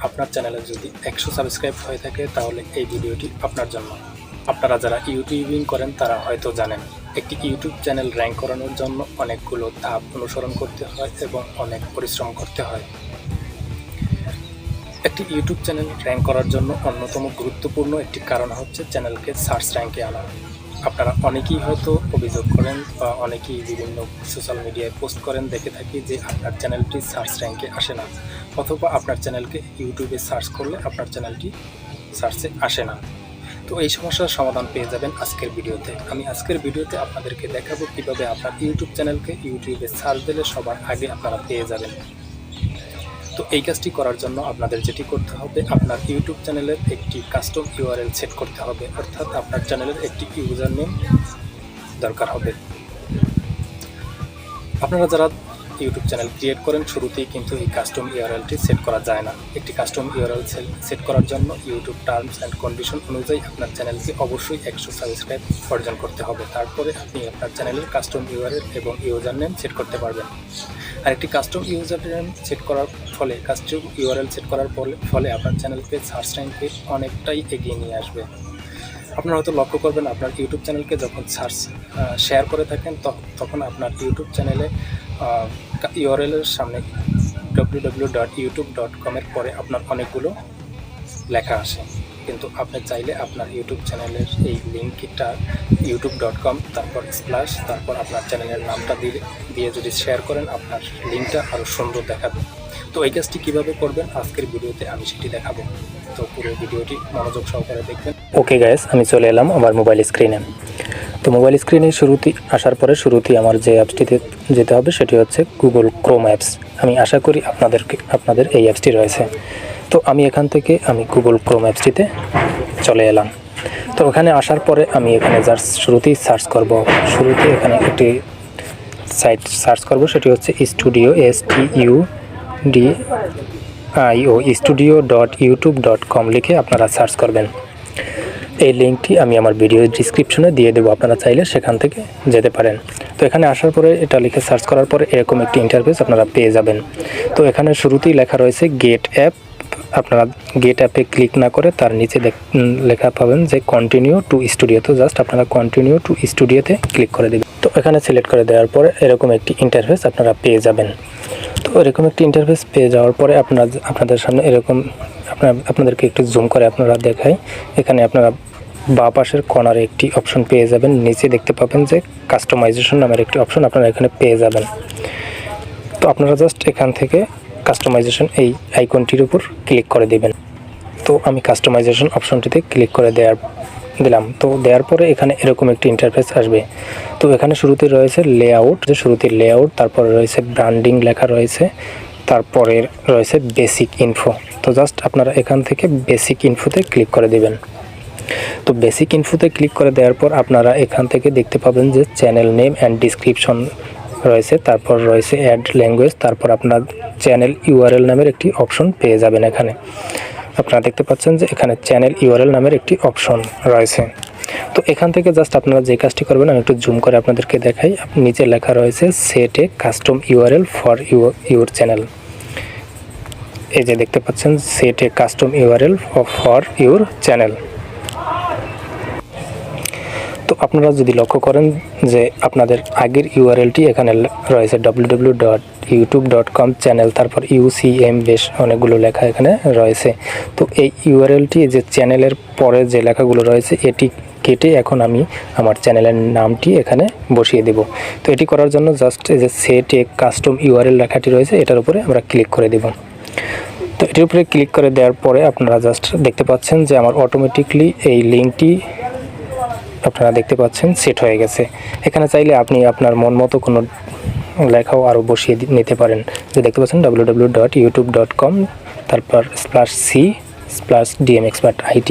আপনার চ্যানেলে যদি 100 সাবস্ক্রাইব হয়ে থাকে তাহলে এই ভিডিওটি আপনার জন্য। আপনারা যারা ইউটিউবিং করেন তারা হয়তো জানেন, একটি ইউটিউব চ্যানেল র্যাঙ্ক করানোর জন্য অনেকগুলো ধাপ অনুসরণ করতে হয় এবং অনেক পরিশ্রম করতে হয়। একটি ইউটিউব চ্যানেল র্যাঙ্ক করার জন্য অন্যতম গুরুত্বপূর্ণ একটি কারণ হচ্ছে চ্যানেলকে সার্চ র্যাঙ্কে আনা। আপনারা অনেকেই হয়তো অভিযোগ করেন বা অনেকেই বিভিন্ন সোশ্যাল মিডিয়ায় পোস্ট করেন, দেখে থাকি যে আপনার চ্যানেলটি সার্চ র্যাঙ্কে আসে না, অথবা আপনার চ্যানেলকে ইউটিউবে সার্চ করলে আপনার চ্যানেলটি সার্চে আসে না। তো এই সমস্যার সমাধান পেয়ে যাবেন আজকের ভিডিওতে। আমি আজকের ভিডিওতে আপনাদেরকে দেখাবো কীভাবে আপনার ইউটিউব চ্যানেলকে ইউটিউবে সার্চ দিলে সবার আগে আপনারা পেয়ে যাবেন। তো এই কাজটি করার জন্য আপনাদের যেটি করতে হবে, আপনার ইউটিউব চ্যানেলের একটি কাস্টম ইউআরএল সেট করতে হবে, অর্থাৎ আপনার চ্যানেলের একটি ইউজার নেম দরকার হবে। আপনারা যারা ইউটিউব চ্যানেল ক্রিয়েট করেন শুরুতেই কিন্তু এই কাস্টম ইউআরএলটি সেট করা যায় না। একটি কাস্টম ইউআরএল সেট করার জন্য ইউটিউব টার্মস অ্যান্ড কন্ডিশন অনুযায়ী আপনার চ্যানেলকে অবশ্যই 100 সাবস্ক্রাইব অর্জন করতে হবে। তারপরে আপনি আপনার চ্যানেলের কাস্টম ইউআরএল এবং ইউজার নেম সেট করতে পারবেন। আর একটি কাস্টম ইউজার নেম সেট করার ফলে, কাস্টম ইউআরএল সেট করার ফলে আপনার চ্যানেলকে সার্চ র্যাঙ্কে অনেকটাই এগিয়ে নিয়ে আসবে। আপনারা হয়তো লক্ষ্য করবেন, আপনার ইউটিউব চ্যানেলকে যখন শেয়ার করে থাকেন তখন আপনার ইউটিউব চ্যানেলে ইউআরএলের সামনে www.youtube.com এর পরে আপনার অনেকগুলো লেখা আসে, কিন্তু আপনি চাইলে আপনার ইউটিউব চ্যানেলের এই লিঙ্কটা youtube.com তারপর স্প্ল্যাশ তারপর আপনার চ্যানেলের নামটা দিয়ে যদি শেয়ার করেন আপনার লিঙ্কটা আরও সুন্দর দেখাবে। তো এই কাজটি কীভাবে করবেন আজকের ভিডিওতে আমি সেটি দেখাবো। তো পুরো ভিডিওটি মনোযোগ সহকারে দেখবেন। ওকে গাইস, আমি চলে এলাম আমার মোবাইল স্ক্রিনে। তো মোবাইল স্ক্রিনে আসার পরে শুরুতেই আমার যে অ্যাপসটিতে যেতে হবে সেটি হচ্ছে গুগল ক্রোম অ্যাপস। আমি আশা করি আপনাদের এই অ্যাপসটি রয়েছে। তো আমি এখান থেকে গুগল ক্রোম অ্যাপসটিতে চলে এলাম। তো ওখানে আসার পরে আমি এখানে শুরুতেই সার্চ করব। শুরুতে এখানে একটি সাইট সার্চ করব, সেটি হচ্ছে studio.youtube.com লিখে আপনারা সার্চ করবেন। এই লিঙ্কটি আমি আমার ভিডিও ডিসক্রিপশনে দিয়ে দেবো, আপনারা চাইলে সেখান থেকে যেতে পারেন। তো এখানে আসার পরে এটা লিখে সার্চ করার পরে এরকম একটি ইন্টারফেস আপনারা পেয়ে যাবেন। তো এখানে শুরুতেই লেখা রয়েছে গেট অ্যাপ। আপনারা গেট অ্যাপে ক্লিক না করে তার নিচে লেখা পাবেন যে কন্টিনিউ টু স্টুডিও। তো জাস্ট আপনারা কন্টিনিউ টু স্টুডিওতে ক্লিক করে দেবেন। তো এখানে সিলেক্ট করে দেওয়ার পরে এরকম একটি ইন্টারফেস আপনারা পেয়ে যাবেন। তো এরকম একটি ইন্টারফেস পেয়ে যাওয়ার পরে আপনাদের সামনে এরকম আপনাদেরকে একটু জুম করে আপনারা দেখাই। এখানে আপনারা বাঁ পাশের কর্নারে একটি অপশন পেয়ে যাবেন, নিচে দেখতে পাবেন যে কাস্টমাইজেশন নামের একটি অপশন আপনারা এখানে পেয়ে যাবেন। তো আপনারা জাস্ট এখান থেকে কাস্টমাইজেশন এই আইকনটির উপর ক্লিক করে দেবেন। তো আমি কাস্টমাইজেশন অপশনটিতে ক্লিক করে দিলাম। তো দেওয়ার পরে এখানে এরকম একটি ইন্টারফেস আসবে। তো এখানে শুরুতে রয়েছে লেআউট, তারপরে রয়েছে ব্র্যান্ডিং লেখা রয়েছে, তারপরে রয়েছে বেসিক ইনফো। তো জাস্ট আপনারা এখান থেকে বেসিক ইনফোতে ক্লিক করে দেবেন। তো বেসিক ইনফোতে ক্লিক করে দেওয়ার পর আপনারা এখান থেকে দেখতে পাবেন যে চ্যানেল নেম অ্যান্ড ডিসক্রিপশন রয়েছে, তারপর রয়েছে অ্যাড ল্যাঙ্গুয়েজ, তারপর আপনার চ্যানেল ইউআরএল নামের একটি অপশন পেয়ে যাবেন। এখানে আপনারা দেখতে পাচ্ছেন যে এখানে চ্যানেল ইউআরএল নামের একটি অপশন রয়েছে। তো এখান থেকে জাস্ট আপনারা যে কাজটি করবেন আমি একটু জুম করে আপনাদেরকে দেখাই। নিচে লেখা রয়েছে set A custom URL for your channel. এই যে দেখতে পাচ্ছেন set A custom URL for your channel. তো আপনারা যদি লক্ষ্য করেন যে আপনাদের আগের ইউআরএলটি এখানে রয়েছে www.youtube.com চ্যানেল, তারপর UCM, বেশ অনেকগুলো লেখা এখানে রয়েছে। তো এই ইউআরএলটি যে চ্যানেলের পরে যে লেখাগুলো রয়েছে এটি কেটে এখন আমি আমার চ্যানেলের নামটি এখানে বসিয়ে দেব। তো এটি করার জন্য জাস্ট এই যে সেট এ কাস্টম ইউআরএল লেখাটি রয়েছে এটার উপরে আমরা ক্লিক করে দেব। তো এটির উপরে ক্লিক করে দেওয়ার পরে আপনারা জাস্ট দেখতে পাচ্ছেন যে আমার অটোমেটিকলি এই লিঙ্কটি আপনারা দেখতে পাচ্ছেন সেট হয়ে গেছে। এখানে চাইলে আপনি আপনার মন মতো কোনো লেখাও আরও বসিয়ে নিতে পারেন। যে দেখতে পাচ্ছেন www.youtube.com তারপর /c/dmx.it।